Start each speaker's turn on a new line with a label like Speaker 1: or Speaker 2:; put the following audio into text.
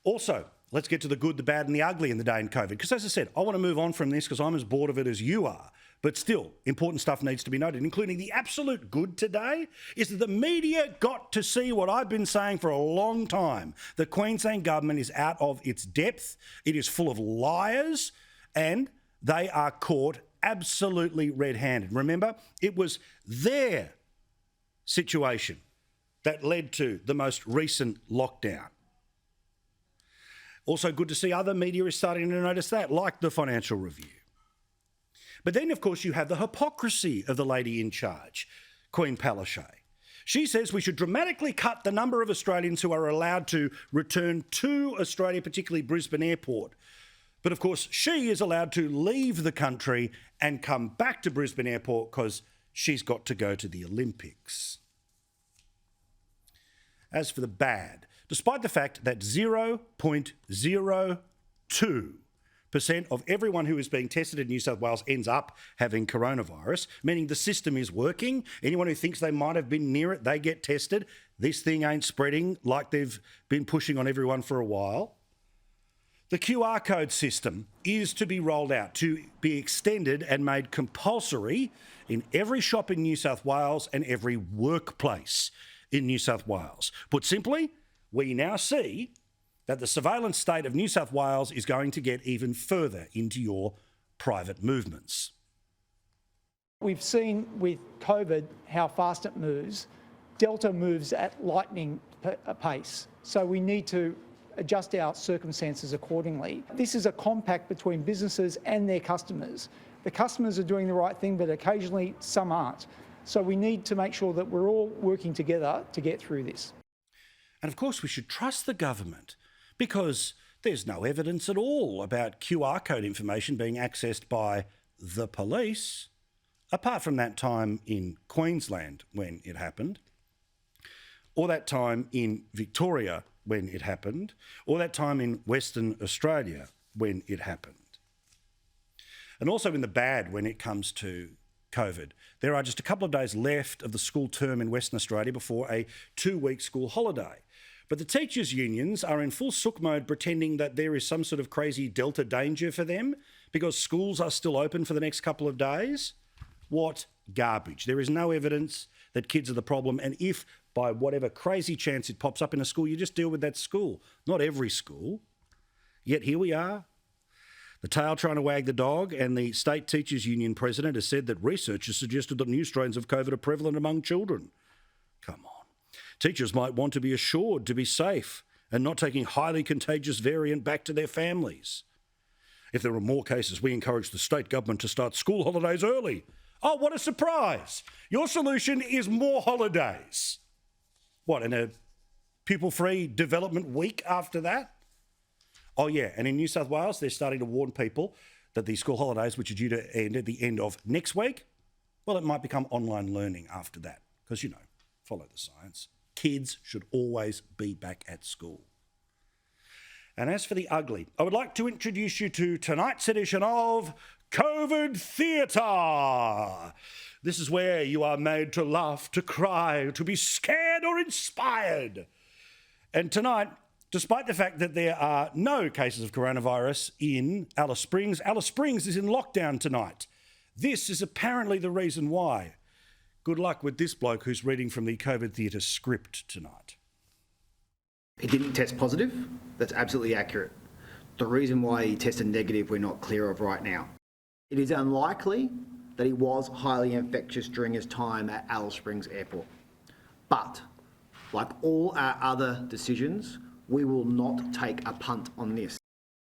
Speaker 1: Also, let's get to the good, the bad and the ugly in the day in COVID. Because as I said, I want to move on from this because I'm as bored of it as you are. But still, important stuff needs to be noted, including the absolute good today is that the media got to see what I've been saying for a long time. The Queensland government is out of its depth. It is full of liars and they are caught absolutely red-handed. Remember, it was their situation that led to the most recent lockdown. Also good to see other media is starting to notice that, like the Financial Review. But then, of course, you have the hypocrisy of the lady in charge, Queen Palaszczuk. She says we should dramatically cut the number of Australians who are allowed to return to Australia, particularly Brisbane Airport. But, of course, she is allowed to leave the country and come back to Brisbane Airport because she's got to go to the Olympics. As for the bad, despite the fact that 0.02% of everyone who is being tested in New South Wales ends up having coronavirus, meaning the system is working. Anyone who thinks they might have been near it, they get tested. This thing ain't spreading like they've been pushing on everyone for a while. The QR code system is to be rolled out, to be extended and made compulsory in every shop in New South Wales and every workplace in New South Wales. Put simply, we now see that the surveillance state of New South Wales is going to get even further into your private movements.
Speaker 2: We've seen with COVID how fast it moves. Delta moves at lightning pace, so we need to adjust our circumstances accordingly. This is a compact between businesses and their customers. The customers are doing the right thing, but occasionally some aren't. So we need to make sure that we're all working together to get through this.
Speaker 1: And of course we should trust the government because there's no evidence at all about QR code information being accessed by the police, apart from that time in Queensland when it happened, or that time in Victoria when it happened, or that time in Western Australia when it happened. And also in the bad when it comes to COVID. There are just a couple of days left of the school term in Western Australia before a 2-week school holiday. But the teachers' unions are in full sook mode pretending that there is some sort of crazy Delta danger for them because schools are still open for the next couple of days. What garbage. There is no evidence that kids are the problem, and if by whatever crazy chance it pops up in a school, you just deal with that school. Not every school. Yet here we are. The tail trying to wag the dog, and the State Teachers Union president has said that research has suggested that new strains of COVID are prevalent among children. Come on. Teachers might want to be assured to be safe and not taking highly contagious variant back to their families. If there are more cases, we encourage the state government to start school holidays early. Oh, what a surprise. Your solution is more holidays. What, in a pupil-free development week after that? Oh, yeah, and in New South Wales, they're starting to warn people that the school holidays, which are due to end at the end of next week, well, it might become online learning after that because, you know, follow the science. Kids should always be back at school. And as for the ugly, I would like to introduce you to tonight's edition of COVID Theatre. This is where you are made to laugh, to cry, to be scared or inspired. And tonight, despite the fact that there are no cases of coronavirus in Alice Springs is in lockdown tonight. This is apparently the reason why. Good luck with this bloke who's reading from the COVID Theatre script tonight.
Speaker 3: He didn't test positive. That's absolutely accurate. The reason why he tested negative we're not clear of right now. It is unlikely that he was highly infectious during his time at Alice Springs Airport. But, like all our other decisions, we will not take a punt on this.